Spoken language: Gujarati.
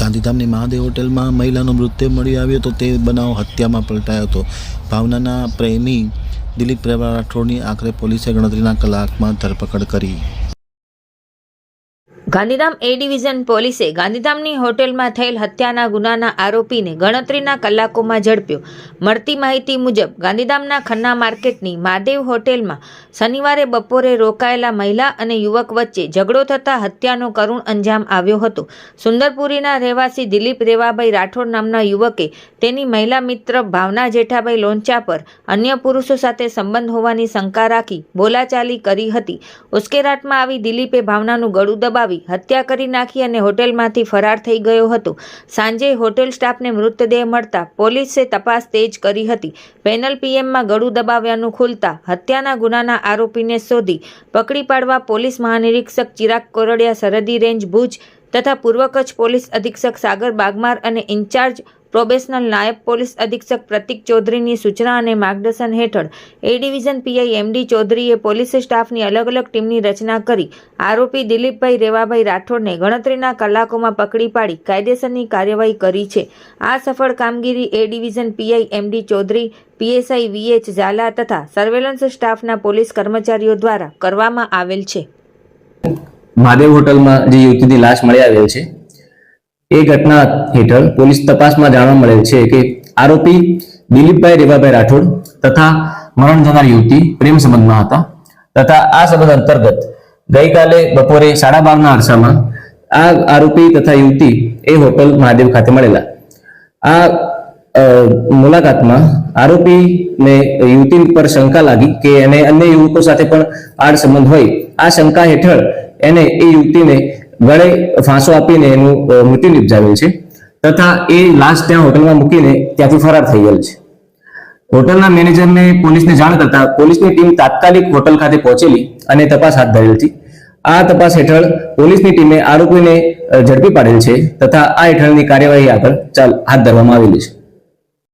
ગાંધીધામની મહાદેવ હોટેલમાં મહિલાનો મૃતદેહ મળી આવ્યો તો તે બનાવ હત્યામાં પલટાયો હતો। ભાવનાના પ્રેમી દિલીપ રાઠોડની આખરે પોલીસે ગણતરીના કલાકમાં ધરપકડ કરી। ગાંધીધામ એ ડિવિઝન પોલીસે ગાંધીધામની હોટેલમાં થયેલ હત્યાના ગુનાના આરોપીને ગણતરીના કલાકોમાં ઝડપ્યો। મળતી માહિતી મુજબ ગાંધીધામના ખન્ના માર્કેટની મહાદેવ હોટેલમાં શનિવારે બપોરે રોકાયેલા મહિલા અને યુવક વચ્ચે ઝઘડો થતાં હત્યાનો કરુણ અંજામ આવ્યો હતો। સુંદરપુરીના રહેવાસી દિલીપ રેવાભાઈ રાઠોડ નામના યુવકે તેની મહિલા મિત્ર ભાવના જેઠાભાઈ લોંચા પર અન્ય પુરુષો સાથે સંબંધ હોવાની શંકા રાખી બોલાચાલી કરી હતી। ઉશ્કેરાટમાં આવી દિલીપે ભાવનાનું ગળું દબાવી હત્યા કરી નાખી અને હોટેલમાંથી ફરાર થઈ ગયો હતો। સાંજે હોટેલ સ્ટાફને મૃતદેહ મળતા પોલીસે તપાસ તેજ કરી હતી। પેનલ પીએમમાં ગળું દબાવ્યાનું ખુલતા હત્યાના ગુનાના આરોપીને શોધી પકડી પાડવા પોલીસ મહાનિરીક્ષક ચિરાગ કોરડિયા સરહદી રેન્જ ભુજ તથા પૂર્વ કચ્છ પોલીસ અધિક્ષક સાગર બાગમાર અને ઇન્ચાર્જ પ્રોબેશનલ નાયબ પોલીસ અધિક્ષક પ્રતિક ચૌધરીની સૂચના અને માર્ગદર્શન હેઠળ એ ડિવિઝન પીઆઈ એમડી ચૌધરીએ પોલીસ સ્ટાફની અલગ અલગ ટીમની રચના કરી આરોપી દિલીપભાઈ રેવાભાઈ રાઠોડને ગણતરીના કલાકોમાં પકડી પાડી કાયદેસરની કાર્યવાહી કરી છે। આ સફળ કામગીરી એ division PI MD Chaudhary, PSI VH Zala તથા સર્વેલન્સ સ્ટાફના પોલીસ કર્મચારીઓ દ્વારા કરવામાં આવેલ છે। મહાદેવ હોટલમાં જે યુવતીની લાશ મળી આવેલ છે એ ઘટના હેઠળ પોલીસ તપાસમાં જાણવા મળેલ છે કે આરોપી દિલીપભાઈ રેવાભાઈ રાઠોડ તથા મરણ જનાર યુવતી પ્રેમ સંબંધમાં હતા તથા આ સંબંધ અંતર્ગત ગઈકાલે બપોરે 12:30ના અરસામાં આ આરોપી તથા યુવતી એ હોટલ મહાદેવ ખાતે મળેલા। આ મુલાકાતમાં આરોપીને યુવતી પર શંકા લાગી કે એને અન્ય યુવકો સાથે પણ આડ સંબંધ હોય। આ શંકા હેઠળ એને એ યુવતીને ગળે ફાંસો આપીને એનું મૃત્યુ નિપજાવેલ છે તથા એ લાશ ત્યાં હોટલમાં મૂકીને ત્યાંથી ફરાર થઈ ગયેલ છે। હોટલના મેનેજરને પોલીસને જાણ કરતા પોલીસની ટીમ તાત્કાલિક હોટલ ખાતે પહોંચેલી અને તપાસ હાથ ધરેલ હતી। આ તપાસ હેઠળ પોલીસની ટીમે આરોપીને ઝડપી પાડેલ છે તથા આ હેઠળની કાર્યવાહી આગળ હાથ ધરવામાં આવેલી છે।